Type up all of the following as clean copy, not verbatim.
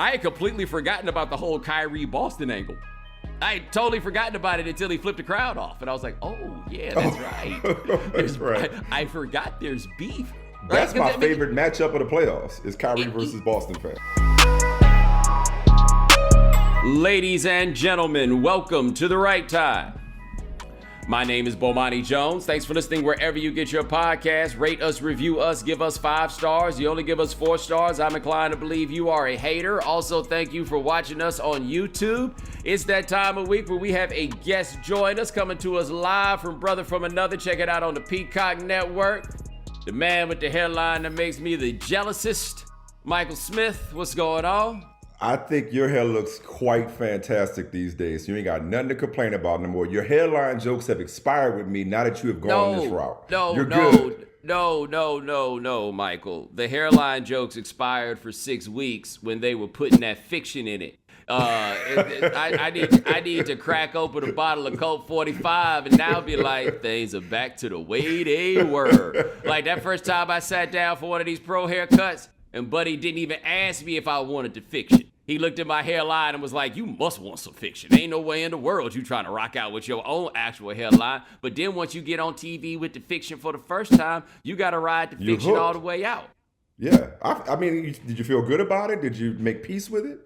I had completely forgotten about the whole Kyrie Boston angle. I had totally forgotten about it until he flipped the crowd off. And I was like, oh, yeah, that's right. That's right. I forgot there's beef. That's my favorite matchup of the playoffs is Kyrie versus Boston fans. Ladies and gentlemen, welcome to The Right Time. My name is Bomani Jones. Thanks for listening wherever you get your podcast. Rate us, review us, give us 5 stars. You only give us 4 stars. I'm inclined to believe you are a hater. Also, thank you for watching us on YouTube. It's that time of week where we have a guest join us, coming to us live from Brother From Another. Check it out on the Peacock Network. The man with the hairline that makes me the jealousest, Michael Smith. What's going on? I think your hair looks quite fantastic these days. You ain't got nothing to complain about no more. Your hairline jokes have expired with me now that you have gone this route. You're good. No, Michael. The hairline jokes expired for 6 weeks when they were putting that fiction in it. I need to crack open a bottle of Colt 45 and now be like, things are back to the way they were. Like that first time I sat down for one of these pro haircuts, and Buddy didn't even ask me if I wanted the fiction. He looked at my hairline and was like, you must want some fiction. Ain't no way in the world you trying to rock out with your own actual hairline. But then once you get on TV with the fiction for the first time, you got to ride the fiction all the way out. Yeah. I mean, did you feel good about it? Did you make peace with it?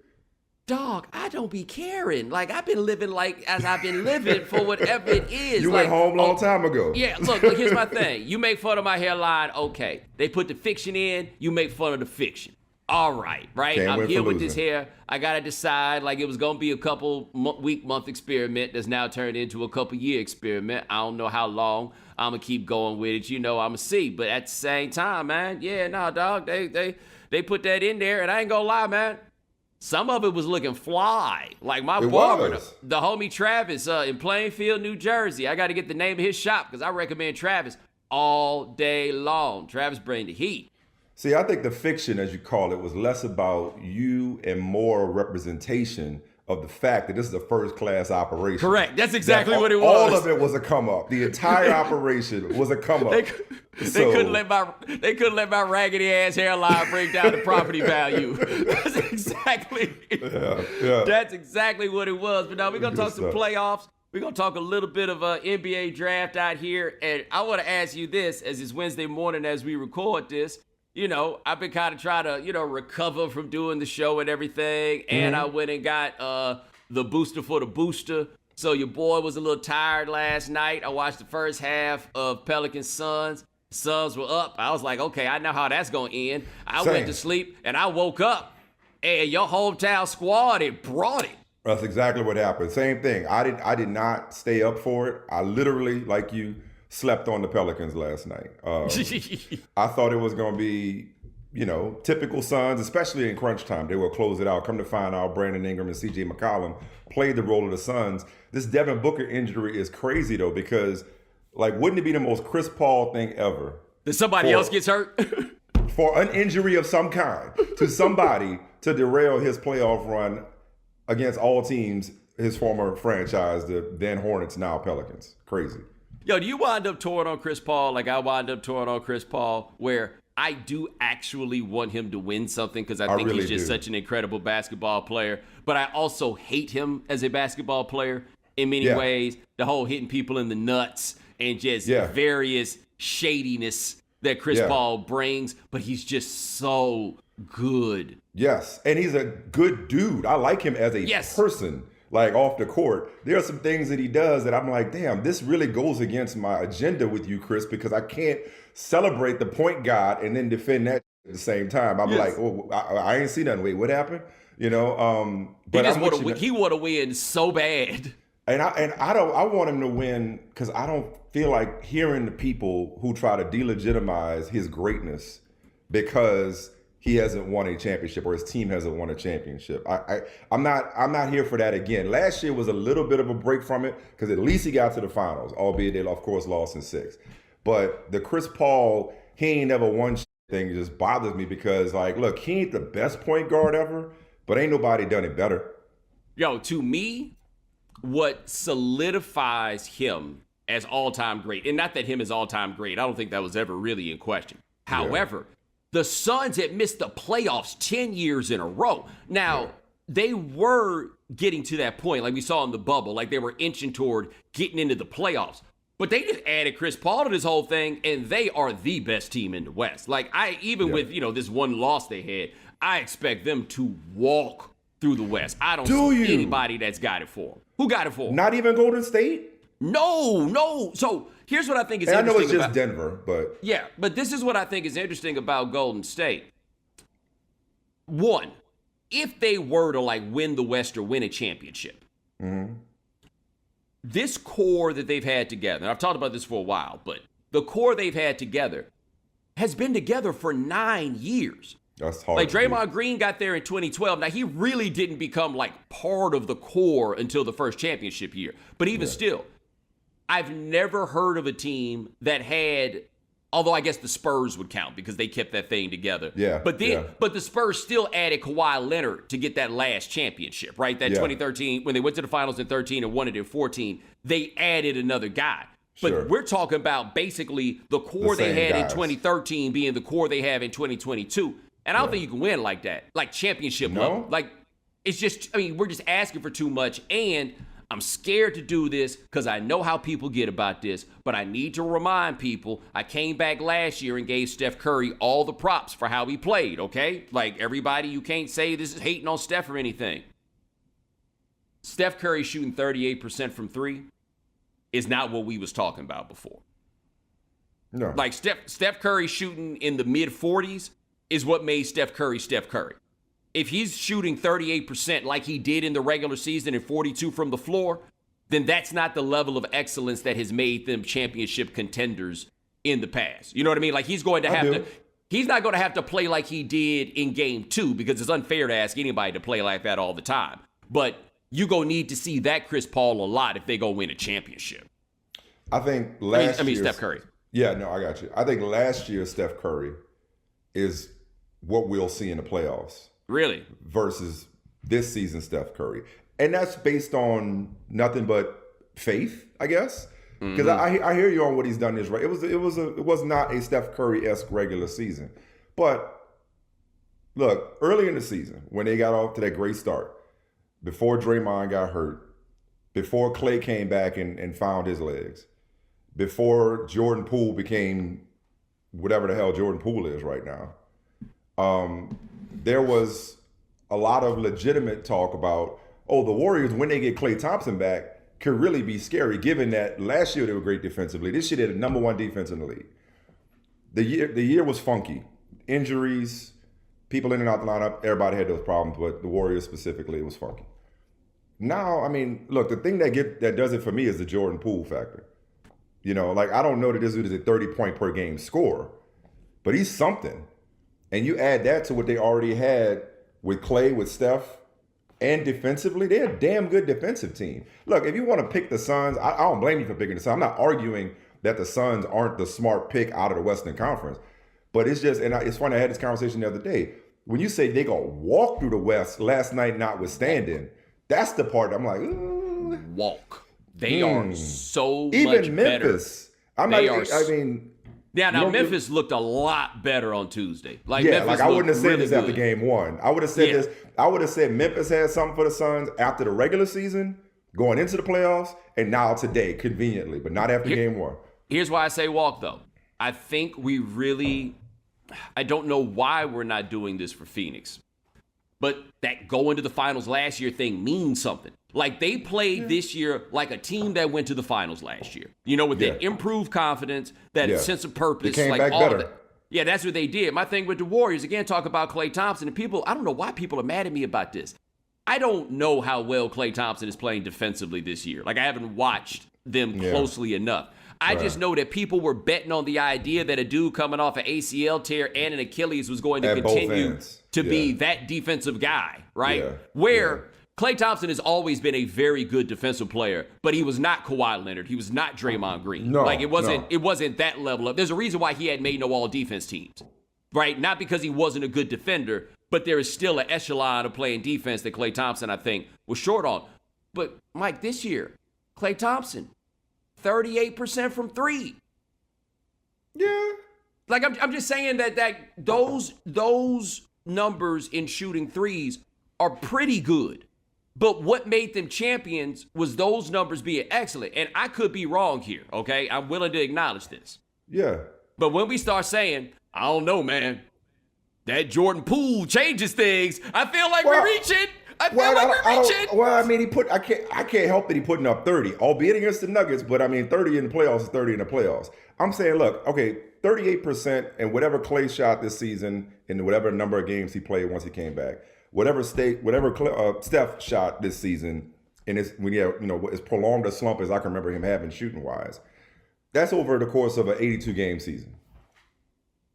Dog, I don't be caring. Like, I've been living like as I've been living for whatever it is. You went home a long time ago. Yeah, look, here's my thing. You make fun of my hairline, okay. They put the fiction in, you make fun of the fiction. All right? I'm here with this hair. I got to decide, like, it was going to be a couple month experiment that's now turned into a couple year experiment. I don't know how long I'm going to keep going with it. You know, I'm going to see. But at the same time, man, dog, they put that in there, and I ain't going to lie, man. Some of it was looking fly. Like my barber, the homie Travis in Plainfield, New Jersey. I got to get the name of his shop because I recommend Travis all day long. Travis bring the heat. See, I think the fiction, as you call it, was less about you and more representation of the fact that this is a first-class operation. Correct. That's exactly what it was. All of it was a come-up. The entire operation was a come-up. They couldn't let my raggedy ass hairline bring down the property value. That's exactly. Yeah. That's exactly what it was. But now we're gonna talk some playoffs. We're gonna talk a little bit of an NBA draft out here, and I want to ask you this, as it's Wednesday morning as we record this. You know, I've been kind of trying to, recover from doing the show and everything. And I went and got the booster for the booster. So your boy was a little tired last night. I watched the first half of Pelicans Suns. Suns were up. I was like, okay, I know how that's going to end. I went to sleep and I woke up and your hometown squad, it brought it. That's exactly what happened. Same thing. I did not stay up for it. I literally, like you, slept on the Pelicans last night. I thought it was going to be, typical Suns, especially in crunch time. They will close it out. Come to find out, Brandon Ingram and C.J. McCollum played the role of the Suns. This Devin Booker injury is crazy, though, because, wouldn't it be the most Chris Paul thing ever? That somebody else gets hurt? For an injury of some kind to somebody to derail his playoff run against all teams, his former franchise, the then Hornets, now Pelicans. Crazy. Yo, do you wind up touring on Chris Paul like I wind up touring on Chris Paul, where I do actually want him to win something because I think he's just such an incredible basketball player, but I also hate him as a basketball player in many ways. The whole hitting people in the nuts and just various shadiness that Chris Paul brings, but he's just so good. Yes, and he's a good dude. I like him as a person. Off the court, there are some things that he does that I'm like, damn, this really goes against my agenda with you, Chris, because I can't celebrate the point guard and then defend that at the same time. I'm like, oh, I ain't see nothing. Wait, what happened? But he want to win so bad. And I want him to win because I don't feel like hearing the people who try to delegitimize his greatness because he hasn't won a championship or his team hasn't won a championship. I'm not here for that again. Last year was a little bit of a break from it because at least he got to the finals, albeit they, of course, lost in 6. But the Chris Paul, he ain't never won thing just bothers me because, look, he ain't the best point guard ever, but ain't nobody done it better. Yo, to me, what solidifies him as all-time great, and not that him is all-time great, I don't think that was ever really in question. However, The Suns had missed the playoffs 10 years in a row. Now, they were getting to that point, like we saw in the bubble, like they were inching toward getting into the playoffs. But they just added Chris Paul to this whole thing, and they are the best team in the West. Like, with, this one loss they had, I expect them to walk through the West. I don't see anybody that's got it for them. Who got it for them? Not even Golden State? No. So here's what I think is interesting. I know it's just Denver, but. Yeah, but this is what I think is interesting about Golden State. One, if they were to win the West or win a championship, this core that they've had together, and I've talked about this for a while, but the core they've had together has been together for 9 years. That's hard. Like Draymond Green got there in 2012. Now, he really didn't become part of the core until the first championship year. But even still, I've never heard of a team that had, although I guess the Spurs would count because they kept that thing together. Yeah. But the Spurs still added Kawhi Leonard to get that last championship, right? That 2013, when they went to the finals in 13 and won it in 14, they added another guy. But we're talking about basically the core they had in 2013 being the core they have in 2022. And I don't think you can win like that, like championship level. Like, it's just, we're just asking for too much. And I'm scared to do this because I know how people get about this, but I need to remind people I came back last year and gave Steph Curry all the props for how he played, okay? Like, everybody, you can't say this is hating on Steph or anything. Steph Curry shooting 38% from three is not what we was talking about before. No. Like, Steph Curry shooting in the mid-40s is what made Steph Curry Steph Curry. If he's shooting 38% like he did in the regular season and 42 from the floor, then that's not the level of excellence that has made them championship contenders in the past. You know what I mean? Like, he's not going to have to play like he did in game 2 because it's unfair to ask anybody to play like that all the time. But you go need to see that Chris Paul a lot if they go win a championship. I think Steph Curry. Yeah, no, I got you. I think last year's Steph Curry is what we'll see in the playoffs. Really? Versus this season's Steph Curry. And that's based on nothing but faith, I guess. Because I hear you on what he's done this right. It was not a Steph Curry-esque regular season. But look, early in the season, when they got off to that great start, before Draymond got hurt, before Klay came back and found his legs, before Jordan Poole became whatever the hell Jordan Poole is right now, there was a lot of legitimate talk about, the Warriors, when they get Klay Thompson back, could really be scary, given that last year they were great defensively. This year they had the number 1 defense in the league. The year was funky. Injuries, people in and out the lineup, everybody had those problems, but the Warriors specifically, it was funky. Now, look, the thing that does it for me is the Jordan Poole factor. I don't know that this dude is a 30-point per game scorer, but he's something. And you add that to what they already had with Klay, with Steph, and defensively, they're a damn good defensive team. Look, if you want to pick the Suns, I don't blame you for picking the Suns. I'm not arguing that the Suns aren't the smart pick out of the Western Conference. But it's just, it's funny, I had this conversation the other day. When you say they gonna walk through the West last night notwithstanding, that's the part that I'm like, ooh. Walk. They are so even much Memphis. better. Now Memphis looked a lot better on Tuesday. I wouldn't have said really this after game 1. I would have said this. I would have said Memphis had something for the Suns after the regular season, going into the playoffs, and now today, conveniently, but not after game 1. Here's why I say walk, though. I think I don't know why we're not doing this for Phoenix, but that going to the finals last year thing means something. Like, they played this year like a team that went to the finals last year. With that improved confidence, that sense of purpose. They came like back all better. of that. Yeah, that's what they did. My thing with the Warriors, again, talk about Klay Thompson. And people, I don't know why people are mad at me about this. I don't know how well Klay Thompson is playing defensively this year. Like, I haven't watched them closely enough. I just know that people were betting on the idea that a dude coming off an ACL tear and an Achilles was going to continue to be that defensive guy, right? Klay Thompson has always been a very good defensive player, but he was not Kawhi Leonard. He was not Draymond Green. It wasn't that level of. There's a reason why he had made no all-defense teams, right? Not because he wasn't a good defender, but there is still an echelon of playing defense that Klay Thompson, I think, was short on. But, Mike, this year, Klay Thompson, 38% from 3. Yeah. Like I'm just saying that those numbers in shooting threes are pretty good. But what made them champions was those numbers being excellent. And I could be wrong here, okay? I'm willing to acknowledge this. Yeah. But when we start saying, I don't know, man, that Jordan Poole changes things, I feel like we're reaching. I can't help that he putting up 30, albeit against the Nuggets, but I mean 30 in the playoffs is 30 in the playoffs. I'm saying, look, okay, 38% and whatever Clay shot this season in whatever number of games he played once he came back. Whatever Steph shot this season, and it's as prolonged a slump as I can remember him having shooting wise. That's over the course of an 82 game season.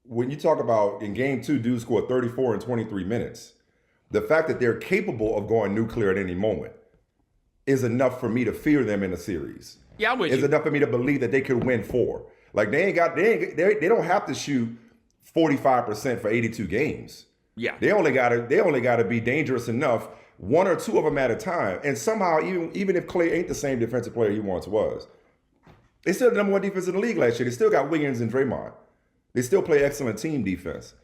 When you talk about in game 2, dudes scored 34 in 23 minutes. The fact that they're capable of going nuclear at any moment is enough for me to fear them in a series. Yeah, I'm with you. It's enough for me to believe that they could win 4. Like they don't have to shoot 45% for 82 games. Yeah. They only gotta be dangerous enough, 1 or 2 of them at a time. And somehow, even if Clay ain't the same defensive player he once was, they still the number 1 defense in the league last year. They still got Wiggins and Draymond. They still play excellent team defense.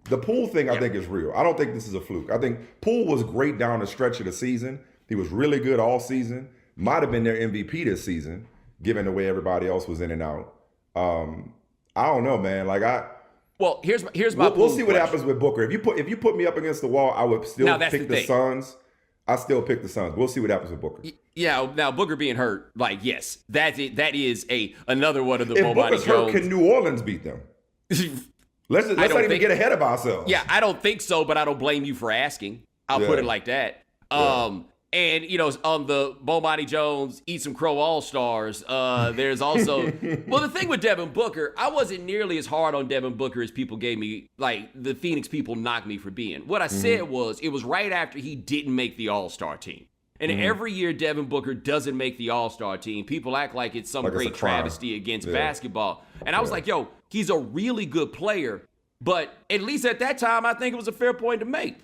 The Poole thing, I think, is real. I don't think this is a fluke. I think Poole was great down the stretch of the season. He was really good all season. Might have been their MVP this season, given the way everybody else was in and out. I don't know, man. Well, here's my. We'll see what happens with Booker. If you put me up against the wall, I would still pick the Suns. I still pick the Suns. We'll see what happens with Booker. Yeah. Now Booker being hurt, yes, that is another one of the. If Bomani Booker's Jones. Hurt, can New Orleans beat them? Let's not even get ahead of ourselves. Yeah, I don't think so, but I don't blame you for asking. I'll put it like that. And, on the Bomani Jones, Eat Some Crow All-Stars, there's also... Well, the thing with Devin Booker, I wasn't nearly as hard on Devin Booker as people gave me, the Phoenix people knocked me for being. What I said was, it was right after he didn't make the All-Star team. And every year Devin Booker doesn't make the All-Star team, people act like it's some great travesty against basketball. And I was like, yo, he's a really good player. But at least at that time, I think it was a fair point to make.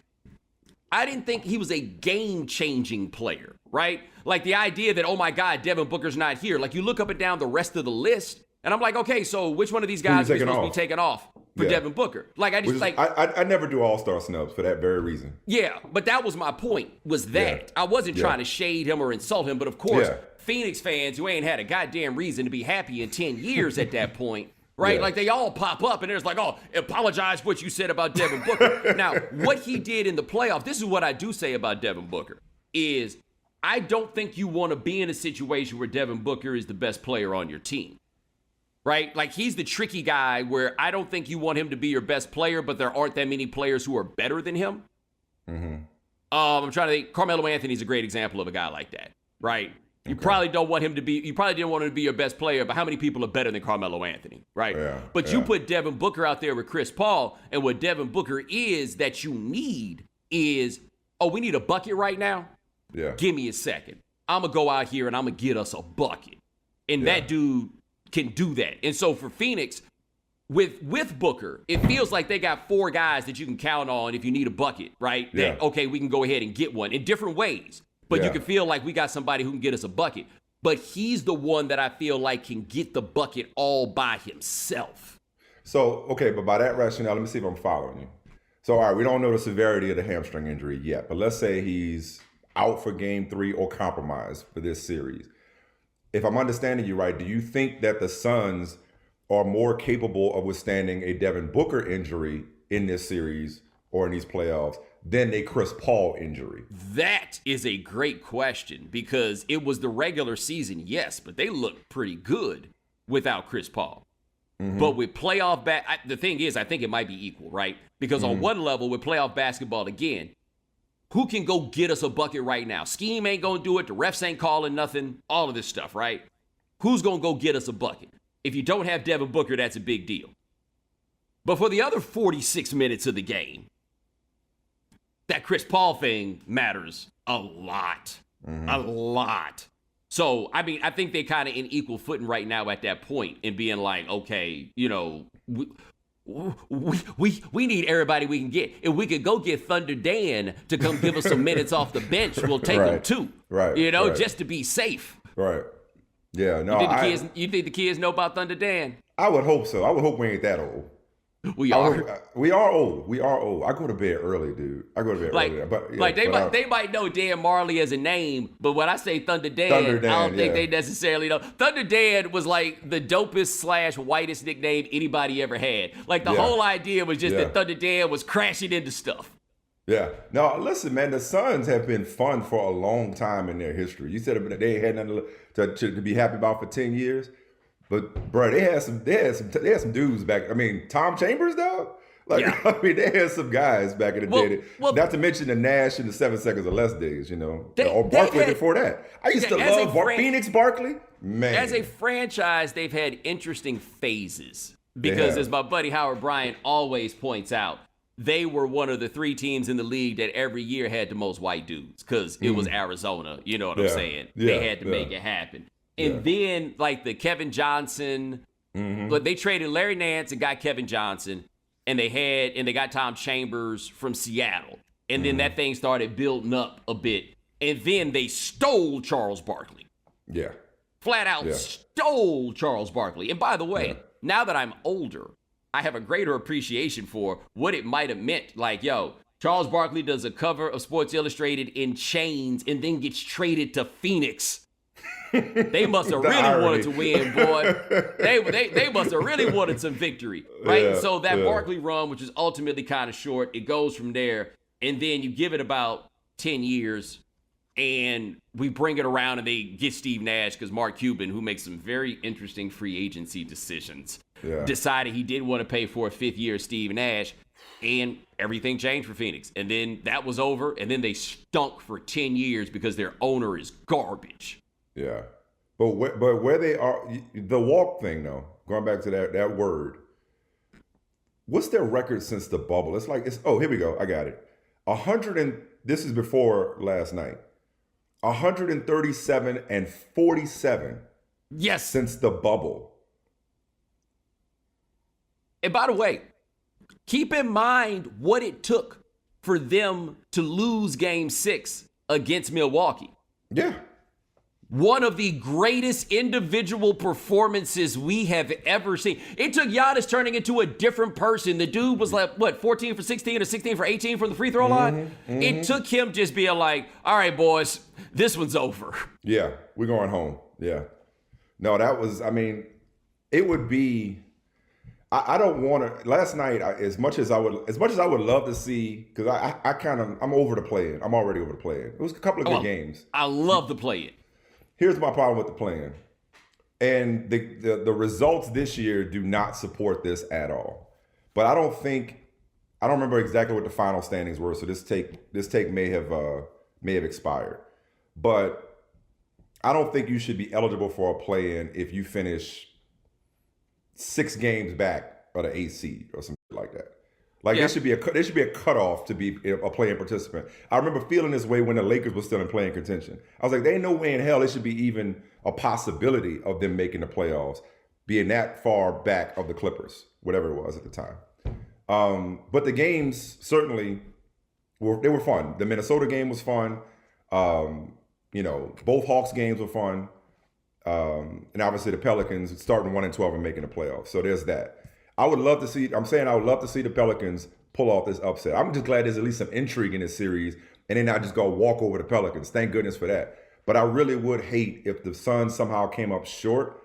I didn't think he was a game-changing player, right? Like the idea that, oh my God, Devin Booker's not here. Like you look up and down the rest of the list, and I'm like, okay, so which one of these guys is supposed to be taken off for Devin Booker? Like I never do all-star snubs for that very reason. Yeah, but that was my point, was that. Yeah. I wasn't trying to shade him or insult him, but of course, Phoenix fans who ain't had a goddamn reason to be happy in 10 years at that point, right? Yeah. Like they all pop up and there's like, oh, apologize for what you said about Devin Booker. Now, what he did in the playoffs, this is what I do say about Devin Booker, is I don't think you want to be in a situation where Devin Booker is the best player on your team, right? Like he's the tricky guy where I don't think you want him to be your best player, but there aren't that many players who are better than him. Mm-hmm. I'm trying to think, Carmelo Anthony's a great example of a guy like that, right? You probably don't want him to be, you probably didn't want him to be your best player, but how many people are better than Carmelo Anthony, right? But you put Devin Booker out there with Chris Paul, and what Devin Booker is that you need is, oh, we need a bucket right now? Yeah. Give me a second. I'm going to go out here and I'm going to get us a bucket. And that dude can do that. And so for Phoenix, with Booker, it feels like they got 4 guys that you can count on if you need a bucket, right? That, okay, we can go ahead and get one in different ways. But you can feel like we got somebody who can get us a bucket. But he's the one that I feel like can get the bucket all by himself. So, okay, but by that rationale, let me see if I'm following you. So, all right, we don't know the severity of the hamstring injury yet, but let's say he's out for game 3 or compromised for this series. If I'm understanding you right, do you think that the Suns are more capable of withstanding a Devin Booker injury in this series or in these playoffs than a Chris Paul injury? That is a great question because it was the regular season, yes, but they looked pretty good without Chris Paul. Mm-hmm. But with playoff the thing is, I think it might be equal, right? Because on one level, with playoff basketball, again, who can go get us a bucket right now? Scheme ain't going to do it. The refs ain't calling nothing. All of this stuff, right? Who's going to go get us a bucket? If you don't have Devin Booker, that's a big deal. But for the other 46 minutes of the game, that Chris Paul thing matters a lot. Mm-hmm. A lot. So, I mean, I think they're kind of in equal footing right now at that point and being like, okay, you know, we need everybody we can get. If we could go get Thunder Dan to come give us some minutes off the bench, we'll take them too. Right. You know, just to be safe. Right. Yeah. No. You think the kids know about Thunder Dan? I would hope so. I would hope we ain't that old. We are. We are old. We are old. I go to bed early, dude. I go to bed early. But yeah, they might know Dan Marley as a name, but when I say Thunder Dan, I don't think they necessarily know. Thunder Dan was like the dopest / whitest nickname anybody ever had. Like the whole idea was just that Thunder Dan was crashing into stuff. Yeah. Now, listen, man, the Suns have been fun for a long time in their history. You said they had nothing to be happy about for 10 years. But, bro, they had some dudes back. I mean, Tom Chambers, though? I mean, they had some guys back in the day. Not to mention the Nash and the 7 seconds or less days, or Barkley before that. I used to love Phoenix Barkley. Man. As a franchise, they've had interesting phases. Because as my buddy Howard Bryant always points out, they were one of the 3 teams in the league that every year had the most white dudes because it was Arizona. You know what I'm saying? They had to make it happen. And then, like, the Kevin Johnson, but they traded Larry Nance and got Kevin Johnson, and they got Tom Chambers from Seattle. And then that thing started building up a bit. And then they stole Charles Barkley. Yeah. Flat out stole Charles Barkley. And by the way, now that I'm older, I have a greater appreciation for what it might have meant. Like, Charles Barkley does a cover of Sports Illustrated in chains and then gets traded to Phoenix. They must have really wanted to win, boy. They must have really wanted some victory, right? And so that Barkley run, which is ultimately kind of short, it goes from there, and then you give it about 10 years, and we bring it around, and they get Steve Nash because Mark Cuban, who makes some very interesting free agency decisions, decided he didn't want to pay for a 5th year Steve Nash, and everything changed for Phoenix. And then that was over, and then they stunk for 10 years because their owner is garbage. Yeah, but where they are, the walk thing though, going back to that word, what's their record since the bubble? Here we go, I got it. 100 and this is before last night. 137-47. Yes, since the bubble. And by the way, keep in mind what it took for them to lose Game 6 against Milwaukee. Yeah. One of the greatest individual performances we have ever seen. It took Giannis turning into a different person. The dude was like, 14 for 16 or 16 for 18 from the free throw line? It took him just being like, all right, boys, this one's over. Yeah, we're going home. Yeah. No, it would be, I don't want to, last night, as much as I would love to see, because I'm over the play-in. I'm already over the play-in. It was a couple of good games. I love the play-in. Here's my problem with the play-in. And the results this year do not support this at all. But I don't remember exactly what the final standings were, so this take may have expired. But I don't think you should be eligible for a play-in if you finish 6 games back of the 8th seed or something like that. There should be a cutoff to be a play-in participant. I remember feeling this way when the Lakers were still in play-in contention. I was like, there ain't no way in hell there should be even a possibility of them making the playoffs, being that far back of the Clippers, whatever it was at the time. But the games certainly were fun. The Minnesota game was fun. Both Hawks games were fun. And obviously the Pelicans starting 1-12 and making the playoffs. So there's that. I would love to see the Pelicans pull off this upset. I'm just glad there's at least some intrigue in this series and then I just go walk over the Pelicans. Thank goodness for that. But I really would hate if the Suns somehow came up short.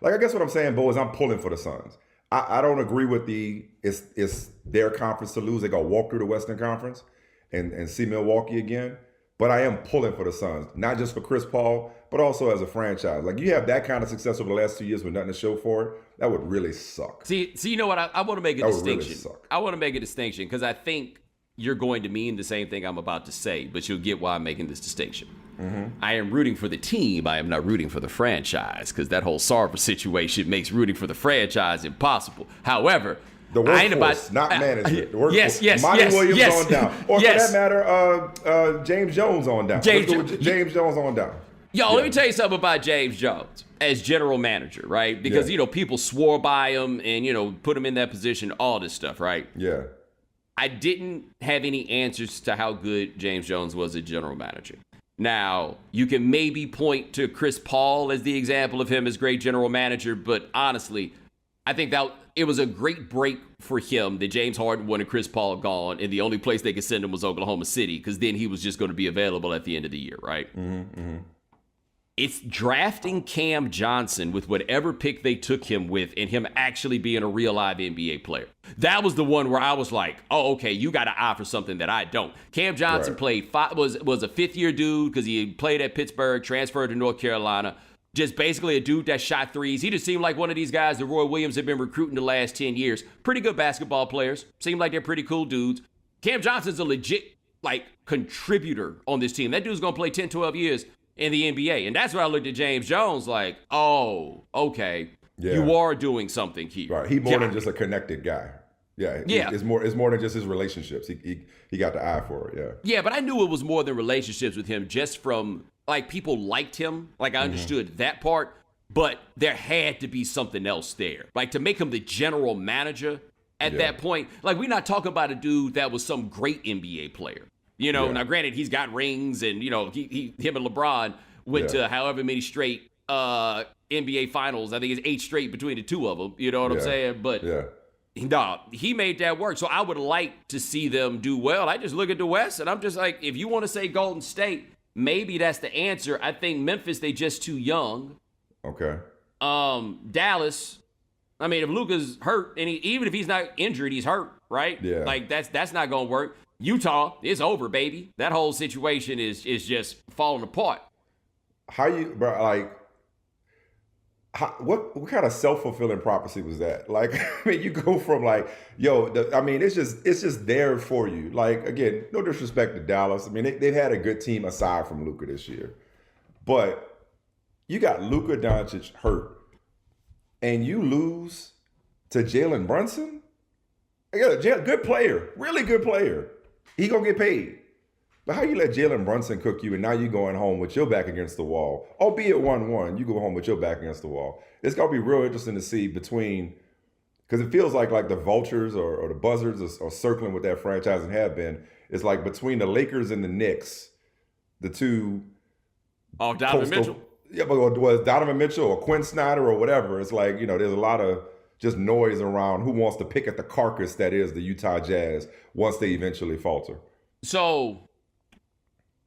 I guess what I'm saying, Bo, is I'm pulling for the Suns. I don't agree with it's their conference to lose. They got to walk through the Western Conference and see Milwaukee again. But I am pulling for the Suns, not just for Chris Paul, but also as a franchise. You have that kind of success over the last 2 years with nothing to show for it. That would really suck. See, you know what? I want to make a distinction. Would really suck. I want to make a distinction because I think you're going to mean the same thing I'm about to say, but you'll get why I'm making this distinction. I am rooting for the team. I am not rooting for the franchise because that whole Sarver situation makes rooting for the franchise impossible. However, the workforce, not management. The workforce. Yes. Monty Williams yes. on down. Or for that matter, James Jones on down. James Jones on down. Let me tell you something about James Jones as general manager, right? Because, people swore by him and, put him in that position, all this stuff, right? Yeah. I didn't have any answers to how good James Jones was as general manager. Now, you can maybe point to Chris Paul as the example of him as great general manager, but honestly, I think It was a great break for him that James Harden wanted Chris Paul gone, and the only place they could send him was Oklahoma City, because then he was just going to be available at the end of the year, right? It's drafting Cam Johnson with whatever pick they took him with, and him actually being a real live NBA player. That was the one where I was like, oh, okay, you got to offer something that I don't. Cam Johnson was a fifth-year dude because he played at Pittsburgh, transferred to North Carolina. Just basically a dude that shot threes. He just seemed like one of these guys that Roy Williams had been recruiting the last 10 years. Pretty good basketball players. Seemed like they're pretty cool dudes. Cam Johnson's a legit, contributor on this team. That dude's going to play 10, 12 years in the NBA. And that's where I looked at James Jones like, oh, okay. Yeah. You are doing something here. Right. He's more than just a connected guy. Yeah. It's more than just his relationships. He got the eye for it, yeah. Yeah, but I knew it was more than relationships with him just from... people liked him. I understood that part, but there had to be something else there. To make him the general manager at that point. We're not talking about a dude that was some great NBA player. Now granted, he's got rings and, him and LeBron went to however many straight NBA finals. I think it's 8 straight between the two of them. You know what I'm saying? But no, he made that work. So I would like to see them do well. I just look at the West and I'm just like, if you want to say Golden State, maybe that's the answer. I think Memphis, they just too young. Okay. Dallas, if Luka's hurt, and even if he's not injured, he's hurt, right? Yeah. That's not going to work. Utah, it's over, baby. That whole situation is just falling apart. How you, bro, what kind of self-fulfilling prophecy was that? You go from it's just there for you. Again, no disrespect to Dallas. They've had a good team aside from Luka this year. But you got Luka Doncic hurt and you lose to Jalen Brunson? Good player, really good player. He gonna get paid. But how you let Jalen Brunson cook you and now you going home with your back against the wall? Albeit 1-1, you go home with your back against the wall. It's going to be real interesting to see because it feels like the vultures or the buzzards are circling with that franchise and have been. It's between the Lakers and the Knicks, the two. Oh, Donovan Mitchell. Yeah, but was Donovan Mitchell or Quinn Snyder or whatever. It's there's a lot of just noise around who wants to pick at the carcass that is the Utah Jazz once they eventually falter. So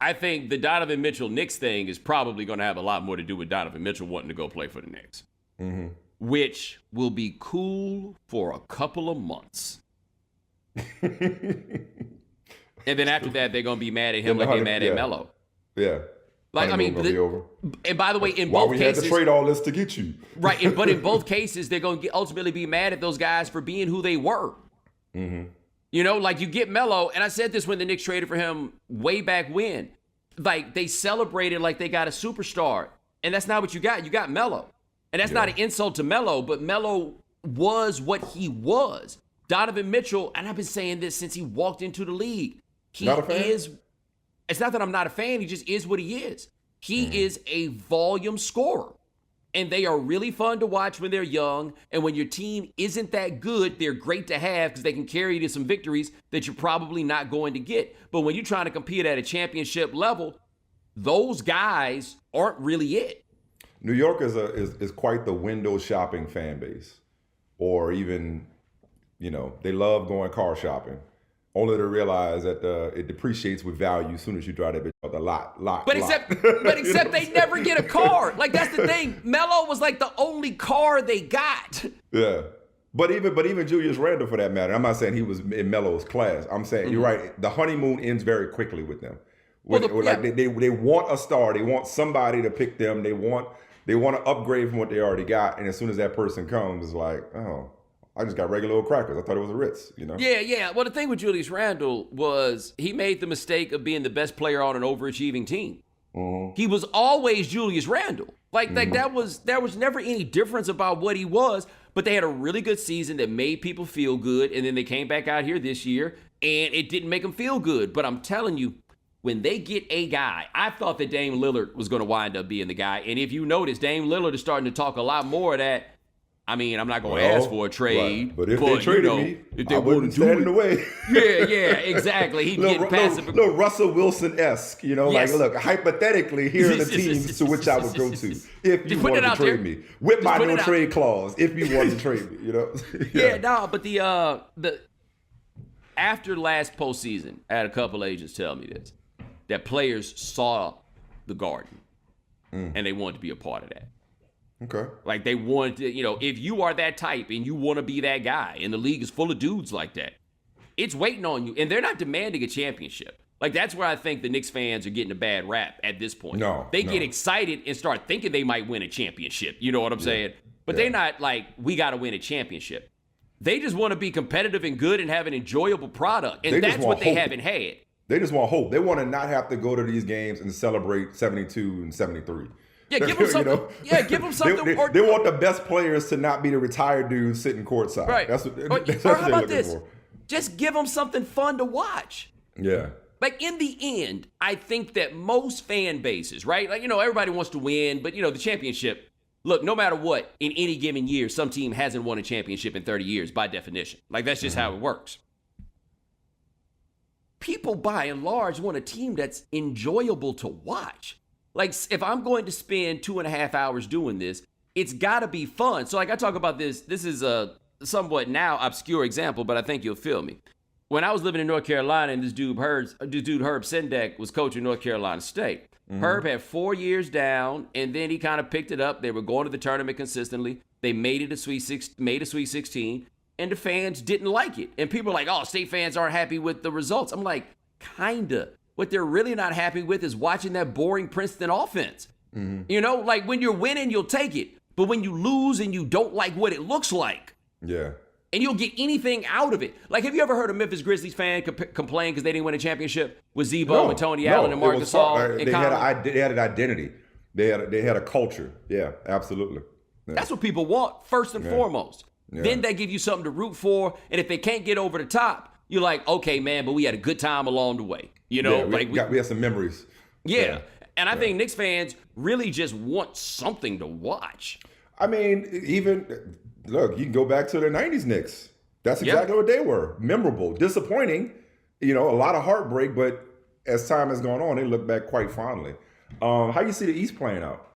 I think the Donovan Mitchell Knicks thing is probably going to have a lot more to do with Donovan Mitchell wanting to go play for the Knicks, which will be cool for a couple of months. And then after that, they're going to be mad at him like they're mad at Melo. Yeah. And by the way, in both cases, we had to trade all this to get you. Right. But in both cases, they're going to ultimately be mad at those guys for being who they were. Mm-hmm. You get Melo, and I said this when the Knicks traded for him way back when. They celebrated like they got a superstar, and that's not what you got. You got Melo. And that's not an insult to Melo, but Melo was what he was. Donovan Mitchell, and I've been saying this since he walked into the league. He is. It's not that I'm not a fan. He just is what he is. He is a volume scorer. And they are really fun to watch when they're young. And when your team isn't that good, they're great to have because they can carry you to some victories that you're probably not going to get. But when you're trying to compete at a championship level, those guys aren't really it. New York is quite the window shopping fan base. Or even, they love going car shopping. Only to realize that it depreciates with value as soon as you drive that bitch out the lot. But except they never get a car. That's the thing. Melo was the only car they got. Yeah. But even Julius Randle for that matter. I'm not saying he was in Melo's class. I'm saying you're right. The honeymoon ends very quickly with them. They want a star. They want somebody to pick them. They want to upgrade from what they already got. And as soon as that person comes, it's oh, I just got regular old crackers. I thought it was a Ritz, Yeah. Well, the thing with Julius Randle was he made the mistake of being the best player on an overachieving team. Mm-hmm. He was always Julius Randle. There was never any difference about what he was, but they had a really good season that made people feel good, and then they came back out here this year, and it didn't make them feel good. But I'm telling you, when they get a guy, I thought that Dame Lillard was going to wind up being the guy, and if you notice, Dame Lillard is starting to talk a lot more of that. I mean, I'm not going to ask for a trade. Right. But if they traded me, if they I wouldn't stand in the way. Yeah, exactly. He'd get passive. Little Russell Wilson-esque, Yes. like, look, hypothetically, here are the teams to which I would go to if you wanted to trade me. With my no trade clause, if you wanted to trade me, But the after last postseason, I had a couple agents tell me this, that players saw the Garden and they wanted to be a part of that. Okay. Like they wanted to, if you are that type and you want to be that guy, and the league is full of dudes like that, it's waiting on you. And they're not demanding a championship. Like that's where I think the Knicks fans are getting a bad rap at this point. They get excited and start thinking they might win a championship. You know what I'm saying? But they're not like, we got to win a championship. They just want to be competitive and good and have an enjoyable product. And that's what they haven't had. They just want hope. They want to not have to go to these games and celebrate 72 and 73. Yeah, give them something. Give them something. They want the best players to not be the retired dudes sitting courtside. Right. That's what or how about this? Just give them something fun to watch. Yeah. Like in the end, I think that most fan bases, right? Like, everybody wants to win, but the championship, look, no matter what, in any given year, some team hasn't won a championship in 30 years by definition. Like that's just how it works. People by and large want a team that's enjoyable to watch. Like, if I'm going to spend 2.5 hours doing this, it's got to be fun. So, like, I talk about this. This is a somewhat now obscure example, but I think you'll feel me. When I was living in North Carolina, and this dude Herb Sendek was coaching North Carolina State. Herb had 4 years down, and then he kind of picked it up. They were going to the tournament consistently. They made it a Sweet 16, and the fans didn't like it. And people were like, "Oh, State fans aren't happy with the results." I'm like, kinda. What they're really not happy with is watching that boring Princeton offense. Like when you're winning, you'll take it. But when you lose and you don't like what it looks like, and you'll get anything out of it. Like, have you ever heard a Memphis Grizzlies fan complain because they didn't win a championship with Zebo and Tony Allen and Marc Gasol? They had an identity. They had a culture. Yeah, absolutely. Yeah. That's what people want first and foremost. Yeah. Then they give you something to root for, and if they can't get over the top, you're like, okay, man, but we had a good time along the way. We had some memories. Yeah. And I think Knicks fans really just want something to watch. I mean, look, you can go back to the 90s Knicks. That's exactly what they were. Memorable, disappointing, a lot of heartbreak, but as time has gone on, they look back quite fondly. How you see the East playing out?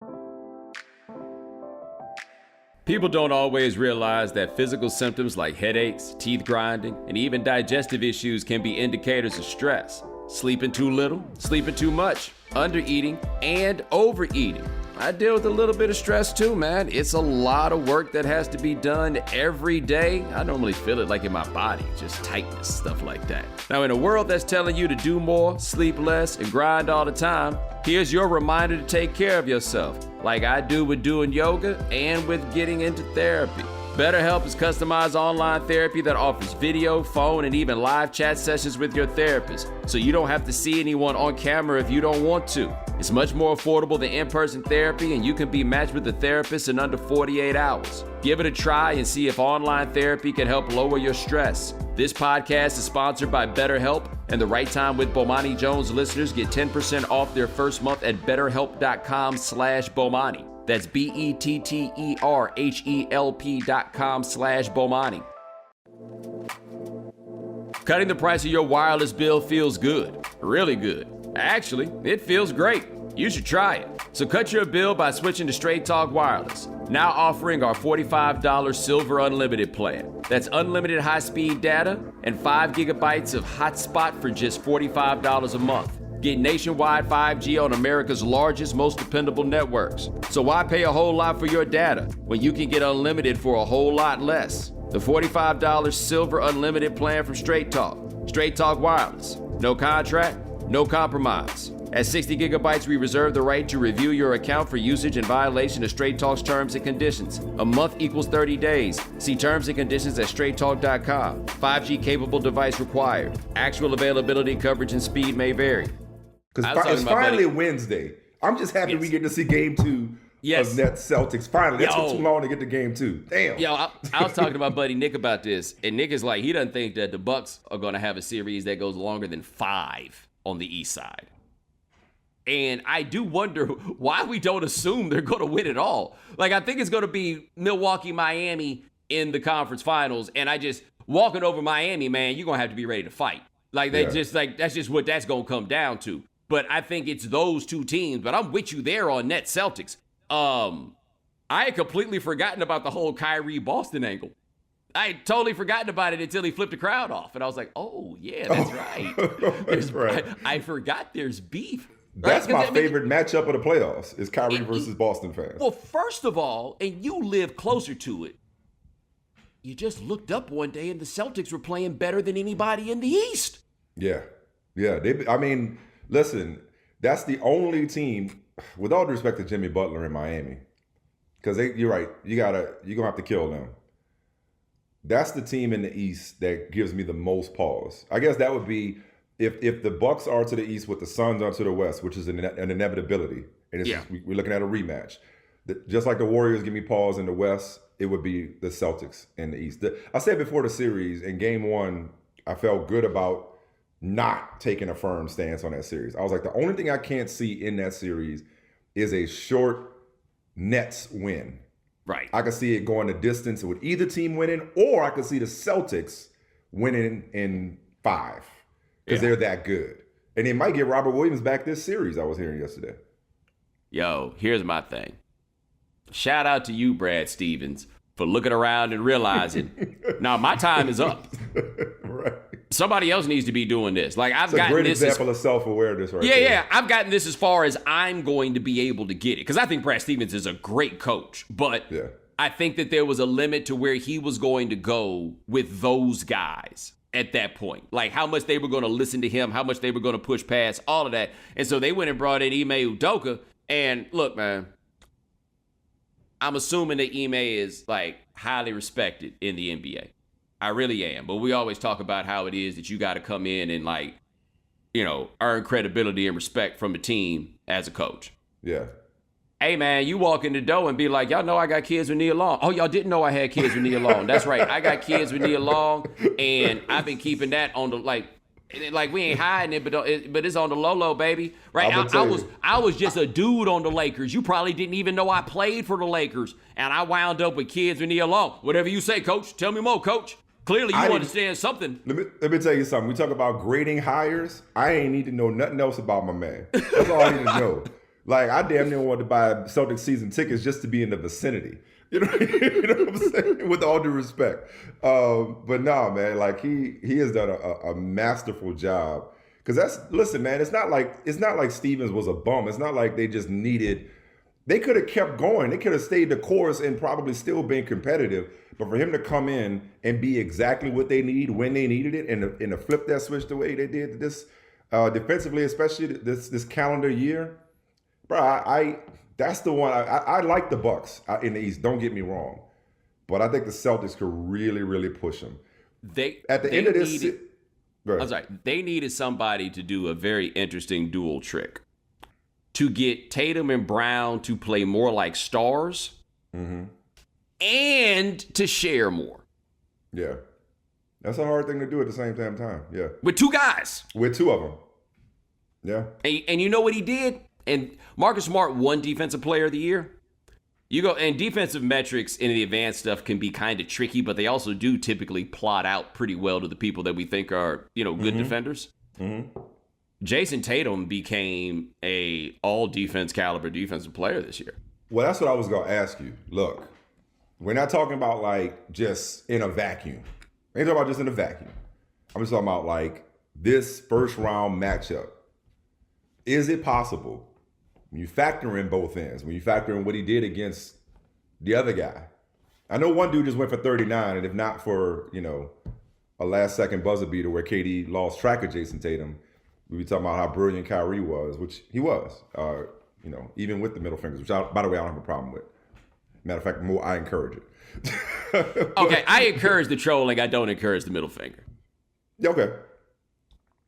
People don't always realize that physical symptoms like headaches, teeth grinding, and even digestive issues can be indicators of stress. Sleeping too little, sleeping too much, undereating, and overeating. I deal with a little bit of stress too, man. It's a lot of work that has to be done every day. I normally feel it like in my body, just tightness, stuff like that. Now, in a world that's telling you to do more, sleep less, and grind all the time, here's your reminder to take care of yourself, like I do with doing yoga and with getting into therapy. BetterHelp is customized online therapy that offers video, phone, and even live chat sessions with your therapist, so you don't have to see anyone on camera if you don't want to. It's much more affordable than in-person therapy, and you can be matched with a therapist in under 48 hours. Give it a try and see if online therapy can help lower your stress. This podcast is sponsored by BetterHelp, and the Right Time with Bomani Jones listeners get 10% off their first month at BetterHelp.com/Bomani. That's BetterHelp.com/Bomani. Cutting the price of your wireless bill feels good, really good. Actually, it feels great. You should try it. So cut your bill by switching to Straight Talk Wireless. Now offering our $45 Silver Unlimited plan. That's unlimited high-speed data and 5 gigabytes of hotspot for just $45 a month. Get nationwide 5G on America's largest, most dependable networks. So why pay a whole lot for your data when you can get unlimited for a whole lot less? The $45 Silver Unlimited plan from Straight Talk. Straight Talk Wireless. No contract, no compromise. At 60 gigabytes, we reserve the right to review your account for usage and violation of Straight Talk's terms and conditions. A month equals 30 days. See terms and conditions at straighttalk.com. 5G capable device required. Actual availability, coverage, and speed may vary. Because it's finally Wednesday. I'm just happy we get to see game 2 of Nets Celtics. Finally. That took too long to get to game 2. Damn. I was talking to my buddy Nick about this, and Nick is like, he doesn't think that the Bucks are going to have a series that goes longer than 5 on the East side. And I do wonder why we don't assume they're going to win it all. Like, I think it's going to be Milwaukee, Miami in the conference finals. And I just, walking over Miami, man, you're going to have to be ready to fight. Like, that's just what that's going to come down to. But I think it's those two teams. But I'm with you there on Nets Celtics. I had completely forgotten about the whole Kyrie Boston angle. I had totally forgotten about it until he flipped the crowd off. And I was like, oh, yeah, that's right. That's right. I forgot there's beef. That's my favorite matchup of the playoffs is Kyrie versus Boston fans. Well, first of all, and you live closer to it, you just looked up one day and the Celtics were playing better than anybody in the East. Yeah. Listen, that's the only team, with all due respect to Jimmy Butler in Miami, because you're right, you're going to have to kill them. That's the team in the East that gives me the most pause. I guess that would be if the Bucks are to the East with the Suns are to the West, which is an inevitability, and we're looking at a rematch. Just like the Warriors give me pause in the West, it would be the Celtics in the East. I said before the series, in Game 1, I felt good about not taking a firm stance on that series. I was like, the only thing I can't see in that series is a short Nets win. Right. I could see it going the distance with either team winning, or I could see the Celtics winning in 5 because they're that good. And they might get Robert Williams back this series, I was hearing yesterday. Yo, here's my thing. Shout out to you, Brad Stevens, for looking around and realizing, now my time is up. Right. Somebody else needs to be doing this. Like, I've gotten gotten this. Great example of self-awareness right there. Yeah. I've gotten this as far as I'm going to be able to get it. Because I think Brad Stevens is a great coach. But I think that there was a limit to where he was going to go with those guys at that point. Like, how much they were going to listen to him, how much they were going to push past, all of that. And so they went and brought in Ime Udoka. And look, man, I'm assuming that Ime is, like, highly respected in the NBA. I really am. But we always talk about how it is that you got to come in and, like, you know, earn credibility and respect from the team as a coach. Yeah. Hey, man, you walk in the door and be like, y'all know I got kids with Nia Long. Oh, y'all didn't know I had kids with Nia Long. That's right. I got kids with Nia Long, and I've been keeping that on the, like we ain't hiding it, but it's on the low, baby. Right? I was just a dude on the Lakers. You probably didn't even know I played for the Lakers, and I wound up with kids with Nia Long. Whatever you say, Coach. Tell me more, Coach. Clearly, you understand something. Let me tell you something. We talk about grading hires. I ain't need to know nothing else about my man. That's all I need to know. Like, I damn near wanted to buy Celtics season tickets just to be in the vicinity. You know what I'm saying? With all due respect. But no, man, like he has done a masterful job. Because listen, man, it's not like Stevens was a bum. It's not like they just needed. They could have kept going. They could have stayed the course and probably still been competitive. But for him to come in and be exactly what they need when they needed it, and to flip that switch the way they did this defensively, especially this calendar year, bro, that's the one. I like the Bucks in the East. Don't get me wrong, but I think the Celtics could really, really push them. I'm sorry. They needed somebody to do a very interesting dual trick to get Tatum and Brown to play more like stars. Mm-hmm. And to share more. Yeah. That's a hard thing to do at the same time. Yeah. With two guys. With two of them. Yeah. And you know what he did? And Marcus Smart won Defensive Player of the Year. You go, and defensive metrics in the advanced stuff can be kind of tricky, but they also do typically plot out pretty well to the people that we think are, good defenders. Mm-hmm. Jason Tatum became a all defense caliber defensive player this year. Well, that's what I was going to ask you. Look. We're not talking about like just in a vacuum. I ain't talking about just in a vacuum. I'm just talking about like this first round matchup. Is it possible when you factor in both ends, when you factor in what he did against the other guy? I know one dude just went for 39, and if not for, a last second buzzer beater where KD lost track of Jason Tatum, we'd be talking about how brilliant Kyrie was, which he was, even with the middle fingers, which by the way, I don't have a problem with. Matter of fact, more I encourage it. Okay, I encourage the trolling. I don't encourage the middle finger. Okay.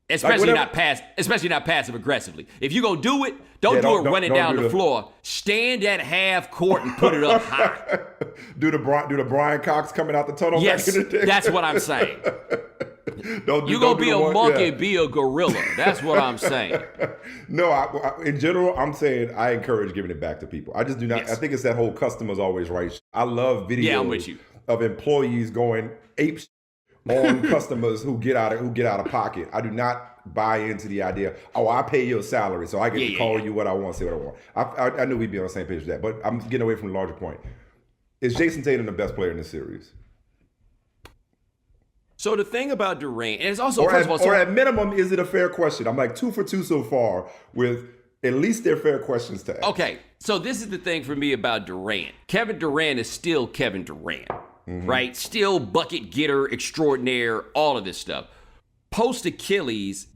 Especially not passive aggressively. If you're gonna do it, don't do it running down the floor. Stand at half court and put it up high. Do the Brian Cox coming out the tunnel back in the day? That's what I'm saying. You're going to be a monkey, be a gorilla. That's what I'm saying. No, in general, I'm saying I encourage giving it back to people. I just do not. Yes. I think it's that whole customer's always right. I love videos I'm with you. of employees going ape on customers who get out of pocket. I do not buy into the idea, I pay your salary, so I get to call you what I want, say what I want. I knew we'd be on the same page with that, but I'm getting away from the larger point. Is Jason Tatum the best player in this series? So the thing about Durant, and it's also or at minimum, is it a fair question? I'm like 2 for 2 so far with at least they're fair questions to ask. Okay, so this is the thing for me about Durant. Kevin Durant is still Kevin Durant, right? Still bucket getter extraordinaire, all of this stuff. Post Achilles,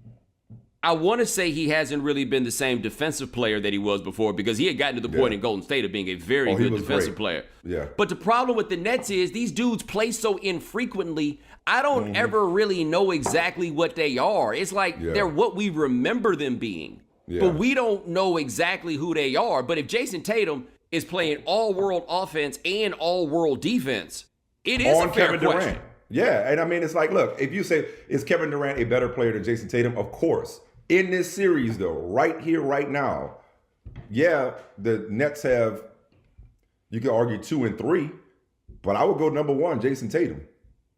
I want to say he hasn't really been the same defensive player that he was before, because he had gotten to the point in Golden State of being a very good defensive player. Yeah. But the problem with the Nets is these dudes play so infrequently, I don't ever really know exactly what they are. It's like they're what we remember them being. Yeah. But we don't know exactly who they are. But if Jason Tatum is playing all-world offense and all-world defense, it is a fair question. Durant. Yeah, and I mean, it's like, look, if you say, is Kevin Durant a better player than Jason Tatum? Of course. In this series, though, right here, right now, the Nets have, you could argue 2 and 3, but I would go number 1, Jason Tatum.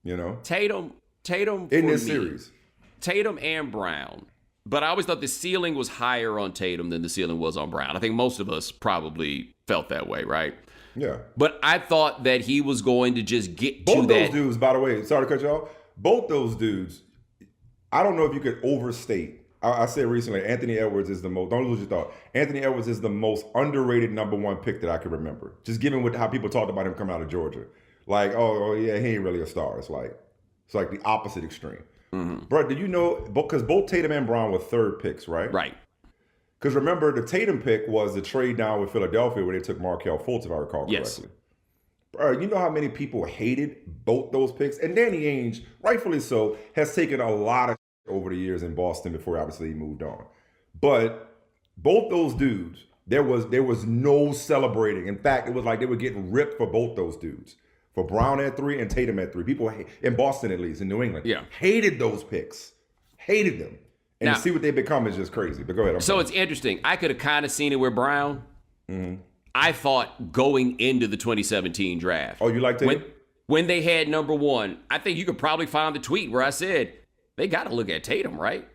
You know? Tatum in this series. Tatum and Brown. But I always thought the ceiling was higher on Tatum than the ceiling was on Brown. I think most of us probably felt that way, right? Yeah. But I thought that he was going to just get both to that. Both those dudes, by the way, sorry to cut you off. Both those dudes, I don't know if you could overstate. I said recently, Anthony Edwards is the most, don't lose your thought, Anthony Edwards is the most underrated number 1 pick that I can remember. Just given how people talked about him coming out of Georgia. Like, oh yeah, he ain't really a star. It's like the opposite extreme. Bro, did you know, because both Tatum and Brown were 3rd picks, right? Right. Because remember, the Tatum pick was the trade down with Philadelphia where they took Markelle Fultz, if I recall correctly. Bro, you know how many people hated both those picks? And Danny Ainge, rightfully so, has taken a lot of over the years in Boston before obviously he moved on. But both those dudes, there was no celebrating. In fact, it was like they were getting ripped for both those dudes. For Brown at 3 and Tatum at 3. People in Boston, at least, in New England, hated those picks. Hated them. And to see what they become is just crazy. But go ahead. It's interesting. I could have kind of seen it with Brown. I thought going into the 2017 draft. Oh, you like Tatum? When they had number 1, I think you could probably find the tweet where I said, they got to look at Tatum, right?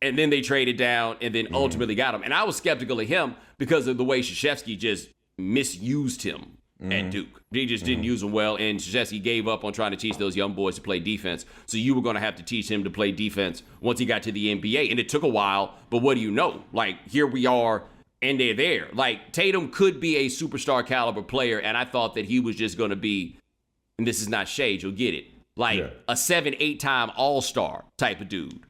And then they traded down and then ultimately got him. And I was skeptical of him because of the way Krzyzewski just misused him at Duke. He just didn't use him well, and Krzyzewski gave up on trying to teach those young boys to play defense. So you were going to have to teach him to play defense once he got to the NBA. And it took a while, but what do you know? Like, here we are, and they're there. Like, Tatum could be a superstar caliber player, and I thought that he was just going to be, and this is not shade, you'll get it, like a 7-8-time all-star type of dude.